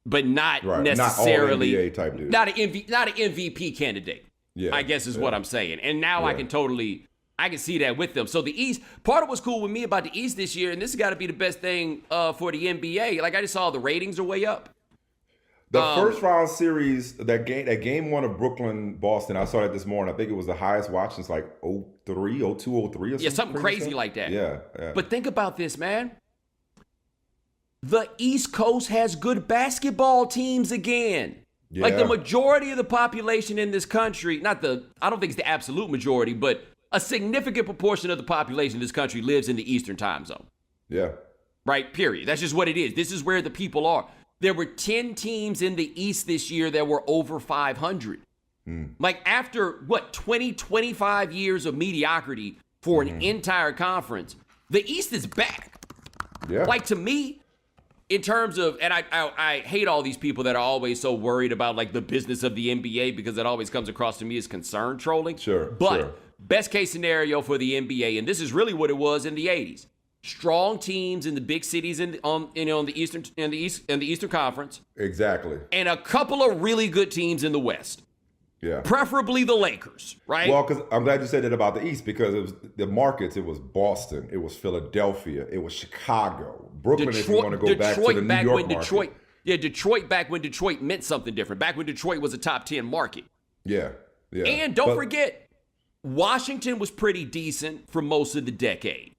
But not necessarily not all NBA type dude. Not an MVP candidate. I guess is what I'm saying. And now I can see that with them. So the East, part of what's cool with me about the East this year, and this has got to be the best thing for the NBA. Like, I just saw the ratings are way up. The first round series, that game 1 of Brooklyn, Boston, I saw that this morning. I think it was the highest watch since like 03, 02, 03 or something. Yeah, something crazy like that. Yeah. But think about this, man. The East Coast has good basketball teams again. Yeah. Like, the majority of the population in this country, I don't think it's the absolute majority, but a significant proportion of the population in this country lives in the Eastern time zone. Yeah. Right, period. That's just what it is. This is where the people are. There were 10 teams in the East this year that were over 500. Like, after, 25 years of mediocrity for an entire conference, the East is back. Yeah. Like, to me, in terms of, and I hate all these people that are always so worried about, like, the business of the NBA, because it always comes across to me as concern trolling. But best case scenario for the NBA, and this is really what it was in the 80s. Strong teams in the big cities in the Eastern Conference. Exactly. And a couple of really good teams in the West. Yeah. Preferably the Lakers, right? Well, because I'm glad you said that about the East, because it was the markets. It was Boston, it was Philadelphia, it was Chicago, Brooklyn. If you want to go back to the New York market. Detroit back when Detroit meant something different. Back when Detroit was a top 10 market. Yeah. And don't forget, Washington was pretty decent for most of the decade.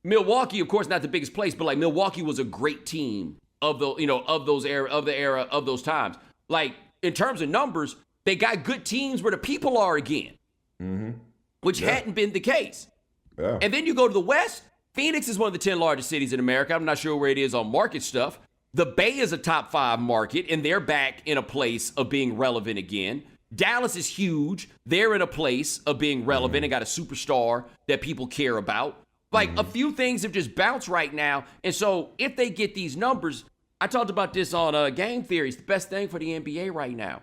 Milwaukee, of course, not the biggest place, but like Milwaukee was a great team of those times. Like in terms of numbers, they got good teams where the people are again, which hadn't been the case. Yeah. And then you go to the West. Phoenix is one of the 10 largest cities in America. I'm not sure where it is on market stuff. The Bay is a top 5 market, and they're back in a place of being relevant again. Dallas is huge. They're in a place of being relevant and got a superstar that people care about. Like, a few things have just bounced right now. And so if they get these numbers, I talked about this on Game Theory. It's the best thing for the NBA right now.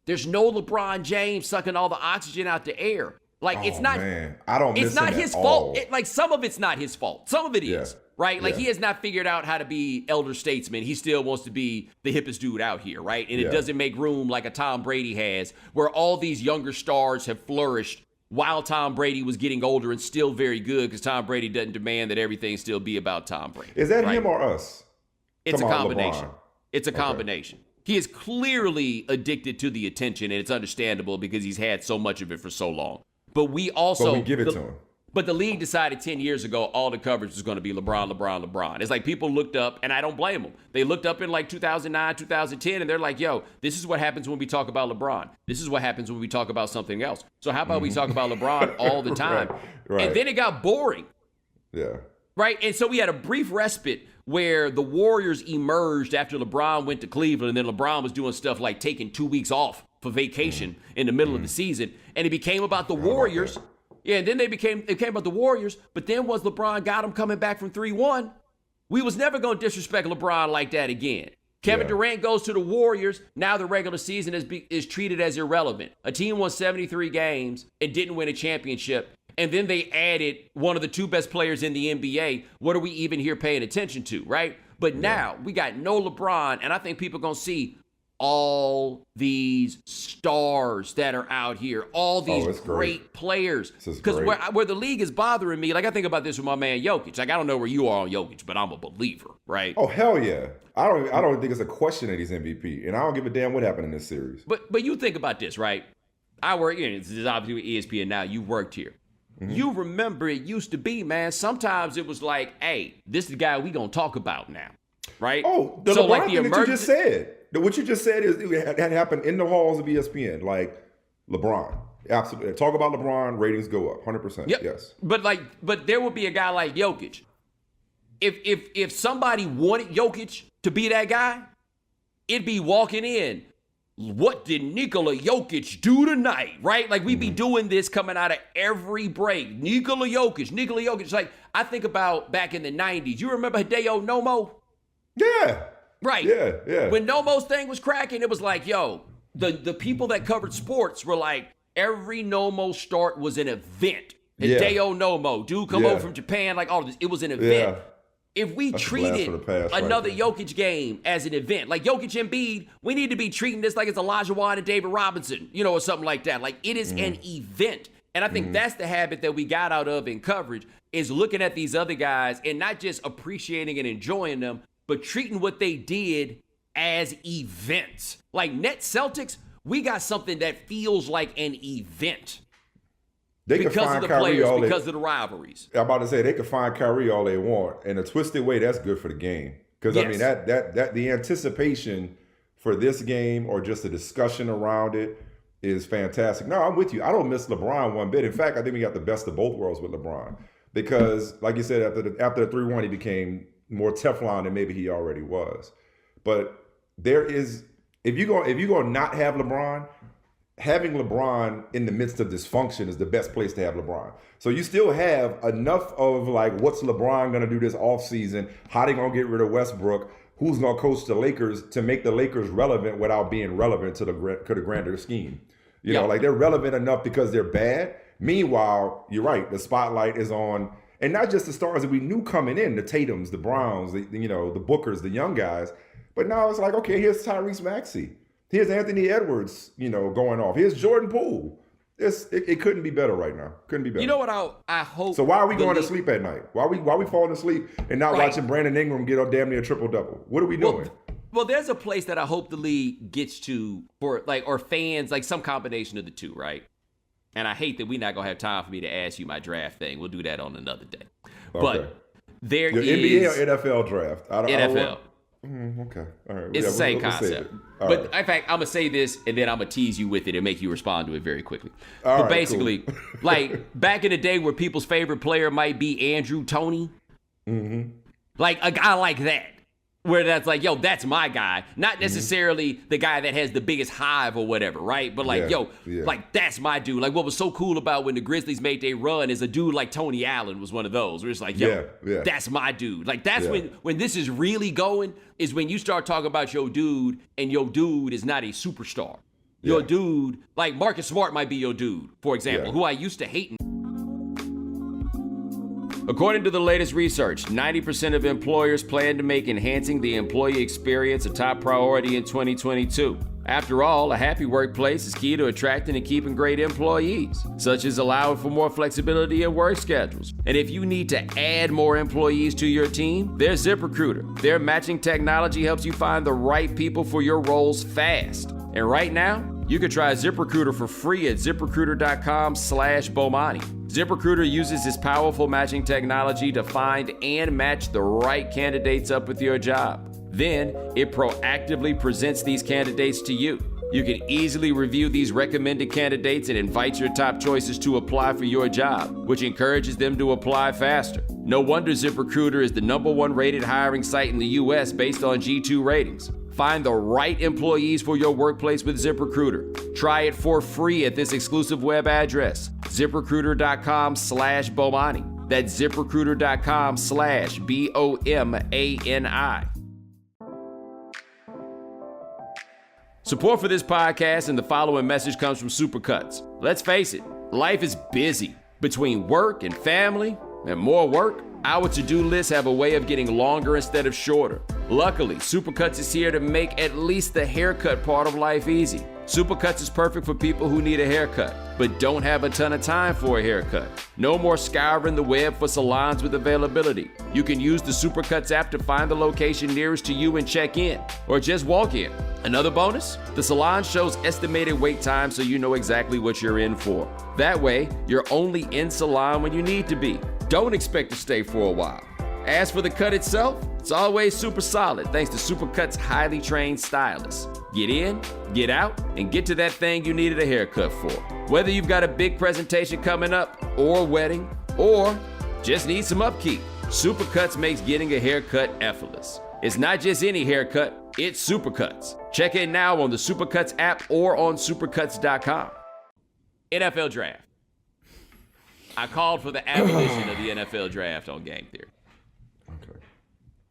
There's no LeBron James sucking all the oxygen out the air. Like, it's not, man. I don't miss it's not him his at fault. all. Some of it's not his fault. Some of it is, right? Like, Yeah. he has not figured out how to be elder statesman. He still wants to be the hippest dude out here, right? And it doesn't make room like a Tom Brady has, where all these younger stars have flourished while Tom Brady was getting older and still very good, because Tom Brady doesn't demand that everything still be about Tom Brady. Is that him or us? It's a Come on, combination. LeBron. It's a combination. He is clearly addicted to the attention, and it's understandable because he's had so much of it for so long. But we give it to him. But the league decided 10 years ago all the coverage was going to be LeBron. It's like people looked up, and I don't blame them. They looked up in like 2009, 2010, and they're like, yo, this is what happens when we talk about LeBron. This is what happens when we talk about something else. So how about we talk about LeBron all the time? Right. And then it got boring. Yeah. Right? And so we had a brief respite where the Warriors emerged after LeBron went to Cleveland, and then LeBron was doing stuff like taking 2 weeks off for vacation in the middle of the season, and it became about the Warriors. Yeah, and then it became about the Warriors, but then once LeBron got him coming back from 3-1, we was never going to disrespect LeBron like that again. Kevin Durant goes to the Warriors. Now the regular season is treated as irrelevant. A team won 73 games and didn't win a championship, and then they added one of the 2 best players in the NBA. What are we even here paying attention to, right? But now we got no LeBron, and I think people are going to see all these stars that are out here, all these great players. Because where the league is bothering me, like I think about this with my man Jokic. Like I don't know where you are on Jokic, but I'm a believer, right? Oh hell yeah! I don't think it's a question that he's MVP, and I don't give a damn what happened in this series. But you think about this, right? I work. This is obviously with ESPN now. You worked here. You remember it used to be, man. Sometimes it was like, hey, this is the guy we gonna talk about now, right? Oh, the so LeBron like thing that you just said. What you just said is it had happened in the halls of ESPN. Like LeBron, absolutely. Talk about LeBron, ratings go up, 100%. Yep. Yes. But there would be a guy like Jokic. If somebody wanted Jokic to be that guy, it'd be walking in. What did Nikola Jokic do tonight? Right? Like we'd be doing this coming out of every break. Nikola Jokic. Like I think about back in the 90s. You remember Hideo Nomo? Yeah. Right. Yeah. When Nomo's thing was cracking, it was like, yo, the people that covered sports were like, every Nomo start was an event. Hideo Nomo, dude come over from Japan, like all of this. It was an event. If we treated another Jokic game as an event, like Jokic and Embiid, we need to be treating this like it's Elijah Wan and David Robinson, or something like that. Like it is an event. And I think that's the habit that we got out of in coverage, is looking at these other guys and not just appreciating and enjoying them, but treating what they did as events. Like Nets Celtics, we got something that feels like an event. Because of the players, because of the rivalries. I'm about to say they can find Kyrie all they want. In a twisted way, that's good for the game. Because I mean that the anticipation for this game or just the discussion around it is fantastic. No, I'm with you. I don't miss LeBron one bit. In fact, I think we got the best of both worlds with LeBron. Because, like you said, after the 3-1, he became more Teflon than maybe he already was. But there is, if you're going to not have LeBron, having LeBron in the midst of dysfunction is the best place to have LeBron. So you still have enough of like, what's LeBron going to do this offseason? How they going to get rid of Westbrook? Who's going to coach the Lakers to make the Lakers relevant without being relevant to the grander scheme? You know, like they're relevant enough because they're bad. Meanwhile, you're right. The spotlight is on, and not just the stars that we knew coming in, the Tatums, the Browns, the Bookers, the young guys. But now it's like, okay, here's Tyrese Maxey. Here's Anthony Edwards, going off. Here's Jordan Poole. It couldn't be better right now. Couldn't be better. You know what I hope. So why are we going to sleep at night? Why we falling asleep and not watching Brandon Ingram get a damn near triple-double? What are we doing? Well, there's a place that I hope the league gets to for or fans, like some combination of the two, right? And I hate that we're not going to have time for me to ask you my draft thing. We'll do that on another day. Okay. There Your is NBA or NFL draft? NFL. Okay. All right. It's the same concept. But in fact, I'm going to say this, and then I'm going to tease you with it and make you respond to it very quickly. But basically, cool. like back in the day where people's favorite player might be Andrew Toney, like a guy like that, where that's like, yo, that's my guy. Not necessarily the guy that has the biggest hive or whatever, right? But like, like that's my dude. Like what was so cool about when the Grizzlies made their run is a dude like Tony Allen was one of those where it's like, yo, that's my dude. Like that's when this is really going is when you start talking about your dude and your dude is not a superstar. Your dude, like Marcus Smart might be your dude, for example, who I used to hate. According to the latest research, 90% of employers plan to make enhancing the employee experience a top priority in 2022. After all, a happy workplace is key to attracting and keeping great employees, such as allowing for more flexibility in work schedules. And if you need to add more employees to your team, there's ZipRecruiter. Their matching technology helps you find the right people for your roles fast. And right now, you can try ZipRecruiter for free at ZipRecruiter.com/Bomani. ZipRecruiter uses its powerful matching technology to find and match the right candidates up with your job. Then, it proactively presents these candidates to you. You can easily review these recommended candidates and invite your top choices to apply for your job, which encourages them to apply faster. No wonder ZipRecruiter is the #1 rated hiring site in the US based on G2 ratings. Find the right employees for your workplace with ZipRecruiter. Try it for free at this exclusive web address, ZipRecruiter.com/Bomani. That's ZipRecruiter.com/BOMANI. Support for this podcast and the following message comes from Supercuts. Let's face it, life is busy. Between work and family and more work, our to-do lists have a way of getting longer instead of shorter. Luckily, Supercuts is here to make at least the haircut part of life easy. Supercuts is perfect for people who need a haircut, but don't have a ton of time for a haircut. No more scouring the web for salons with availability. You can use the Supercuts app to find the location nearest to you and check in, or just walk in. Another bonus? The salon shows estimated wait time so you know exactly what you're in for. That way, you're only in salon when you need to be. Don't expect to stay for a while. As for the cut itself, it's always super solid thanks to Supercuts' highly trained stylists. Get in, get out, and get to that thing you needed a haircut for. Whether you've got a big presentation coming up, or a wedding, or just need some upkeep, Supercuts makes getting a haircut effortless. It's not just any haircut, it's Supercuts. Check in now on the Supercuts app or on supercuts.com. NFL Draft. I called for the abolition of the NFL Draft on Game Theory. Okay.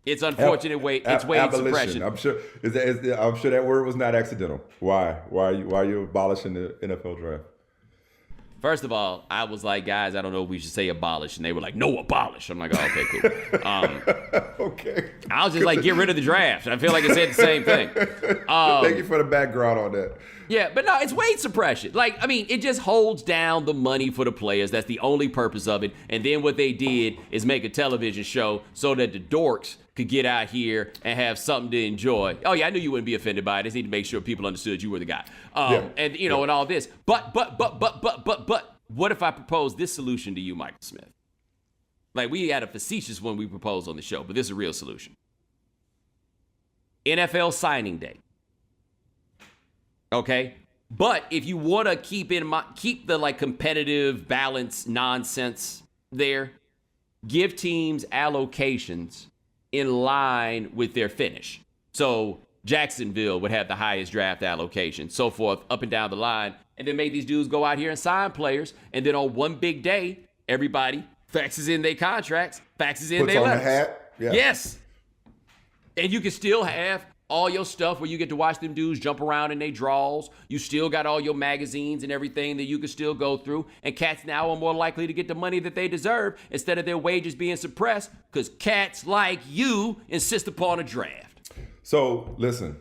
It's unfortunate it's wage suppression. I'm sure that word was not accidental. Why are you abolishing the NFL Draft? First of all, I was like, guys, I don't know if we should say abolish. And they were like, no, abolish. I'm like, oh, okay, cool. Okay. I was just like, get rid of the draft. I feel like it said the same thing. Thank you for the background on that. Yeah, but no, it's wage suppression. Like, I mean, it just holds down the money for the players. That's the only purpose of it. And then what they did is make a television show so that the dorks could get out here and have something to enjoy. Oh, yeah, I knew you wouldn't be offended by it. I just need to make sure people understood you were the guy. And, you know, and all this. But, what if I propose this solution to you, Michael Smith? Like, we had a facetious one we proposed on the show, but this is a real solution. NFL signing day. Okay? But if you want to keep the, like, competitive balance nonsense there, give teams allocations in line with their finish. So Jacksonville would have the highest draft allocation, so forth, up and down the line, and then make these dudes go out here and sign players, and then on one big day, everybody faxes in their contracts, faxes in their letters. The hat. Yeah. Yes. And you can still have all your stuff where you get to watch them dudes jump around in their draws. You still got all your magazines and everything that you can still go through. And cats now are more likely to get the money that they deserve instead of their wages being suppressed because cats like you insist upon a draft. So, listen,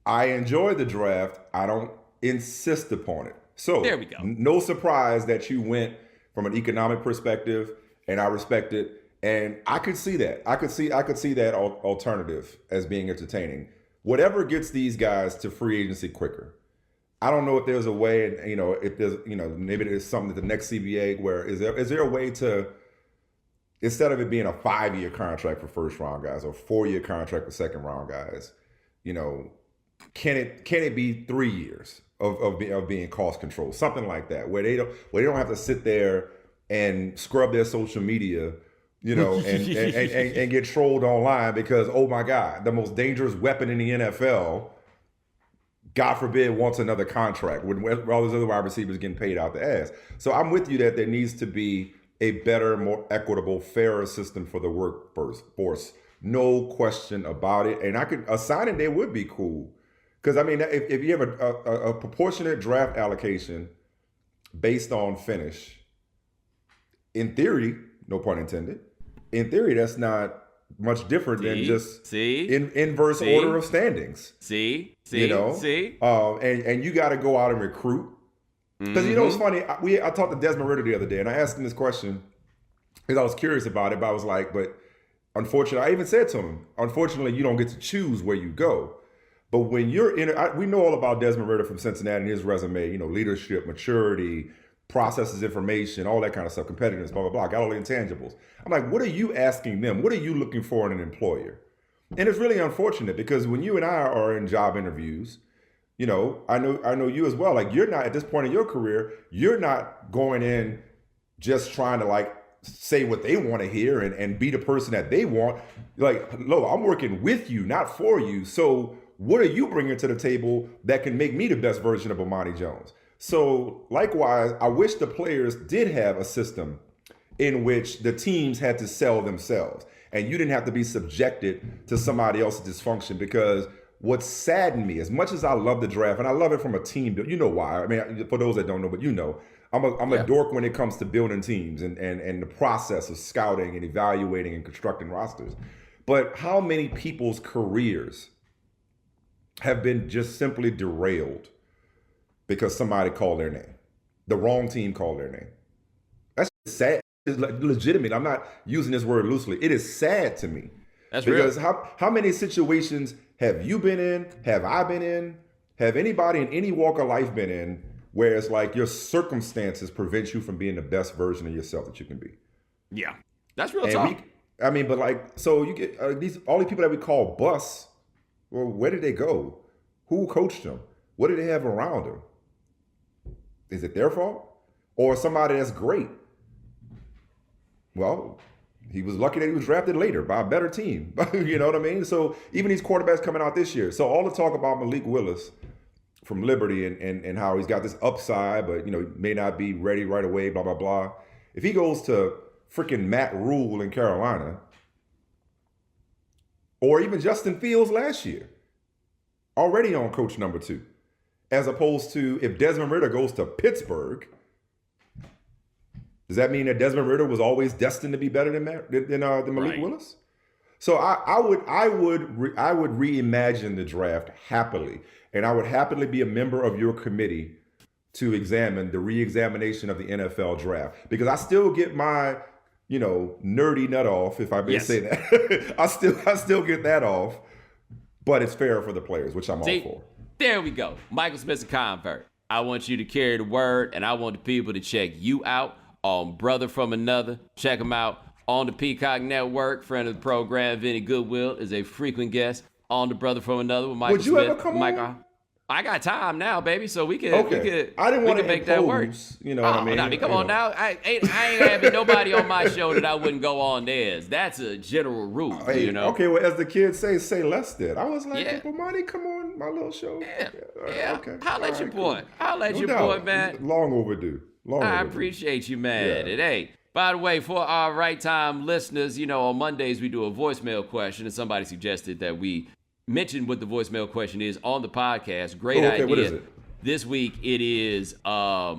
I enjoy the draft. I don't insist upon it. So, there we go. No surprise that you went from an economic perspective, and I respect it. And I could see that. I could see that alternative as being entertaining. Whatever gets these guys to free agency quicker. I don't know if there's a way, and if there's, maybe there's something that the next CBA where is there a way to instead of it being a 5-year contract for first round guys or 4-year contract for second round guys, can it be 3 years of being cost control, something like that, where they don't have to sit there and scrub their social media, and get trolled online because, oh my God, the most dangerous weapon in the NFL, God forbid, wants another contract when all those other wide receivers getting paid out the ass. So I'm with you that there needs to be a better, more equitable, fairer system for the workforce. No question about it. And a signing day would be cool. Because, I mean, if you have a proportionate draft allocation based on finish, in theory, no pun intended, in theory, that's not much different than just inverse order of standings. And you got to go out and recruit. Because it's funny. I talked to Desmond Ritter the other day, and I asked him this question because I was curious about it. But I was like, unfortunately, I even said to him, unfortunately, you don't get to choose where you go. But when you're we know all about Desmond Ritter from Cincinnati and his resume. Leadership, maturity, processes information, all that kind of stuff, competitiveness, blah blah blah. Got all the intangibles. I'm like, what are you asking them? What are you looking for in an employer? And it's really unfortunate because when you and I are in job interviews, I know you as well. Like, you're not at this point in your career, you're not going in just trying to say what they want to hear and be the person that they want. Like, no, I'm working with you, not for you. So what are you bringing to the table that can make me the best version of Bomani Jones? So likewise, I wish the players did have a system in which the teams had to sell themselves and you didn't have to be subjected to somebody else's dysfunction. Because what saddened me, as much as I love the draft, and I love it from a team, you know why? I mean, for those that don't know, but I'm a dork when it comes to building teams and the process of scouting and evaluating and constructing rosters. But how many people's careers have been just simply derailed because somebody called their name? The wrong team called their name. That's sad. It's legitimate. I'm not using this word loosely. It is sad to me. That's because real. How many situations have you been in? Have I been in? Have anybody in any walk of life been in where it's like your circumstances prevent you from being the best version of yourself that you can be? Yeah, that's real talk. So you get all these people that we call busts. Well, where did they go? Who coached them? What did they have around them? Is it their fault? Or somebody that's great? Well, he was lucky that he was drafted later by a better team. You know what I mean? So even these quarterbacks coming out this year. So all the talk about Malik Willis from Liberty and how he's got this upside, but may not be ready right away, blah, blah, blah. If he goes to freaking Matt Rule in Carolina, or even Justin Fields last year, already on coach number 2, as opposed to if Desmond Ritter goes to Pittsburgh, does that mean that Desmond Ritter was always destined to be better than Malik Willis? So I would reimagine the draft happily, and I would happily be a member of your committee to examine the reexamination of the NFL draft, because I still get my nerdy nut off, if I may say that. I still get that off, but it's fair for the players, which I'm all for. There we go. Michael Smith's a convert. I want you to carry the word, and I want the people to check you out on Brother From Another. Check him out on the Peacock Network. Friend of the program, Vinny Goodwill, is a frequent guest on the Brother From Another with Michael Smith. Would you ever come on? I got time now, baby, so we could. Okay. I didn't want to make that work. You know what I mean? Come on now. I ain't having nobody on my show that I wouldn't go on theirs. That's a general rule, Okay, well, as the kids say less than. I was like, Bomani, come on my little show. Yeah. Okay. Holla at your boy. Holla at your boy, man. Long overdue. I appreciate you, man. Yeah. Hey, by the way, for our right time listeners, on Mondays we do a voicemail question, and somebody suggested that we mention what the voicemail question is on the podcast. Great idea. What is it? This week it is a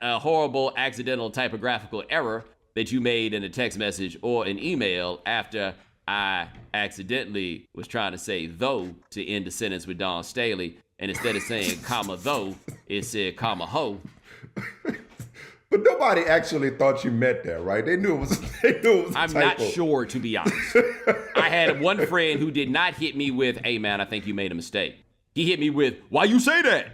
horrible accidental typographical error that you made in a text message or an email after I accidentally was trying to say though to end the sentence with Don Staley, and instead of saying comma though, it said comma ho. But nobody actually thought you meant that, right? They knew it was a typo. I'm not sure, to be honest. I had one friend who did not hit me with, hey, man, I think you made a mistake. He hit me with, why you say that?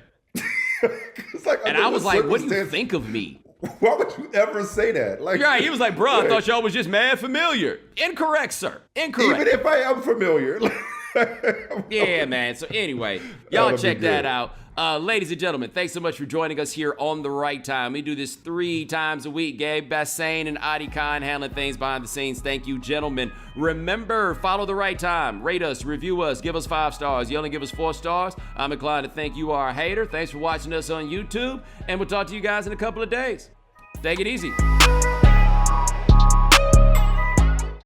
And I was like, what do you think of me? Why would you ever say that? Like, right, he was like, bro, I thought y'all was just mad familiar. Incorrect, sir. Incorrect. Even if I am familiar. Yeah, man. So anyway, y'all check that out. Ladies and gentlemen, thanks so much for joining us here on The Right Time. We do this 3 times a week. Gabe Bassane and Adi Khan handling things behind the scenes. Thank you, gentlemen. Remember, follow The Right Time. Rate us, review us, give us 5 stars. You only give us 4 stars, I'm inclined to think you are a hater. Thanks for watching us on YouTube, and we'll talk to you guys in a couple of days. Take it easy.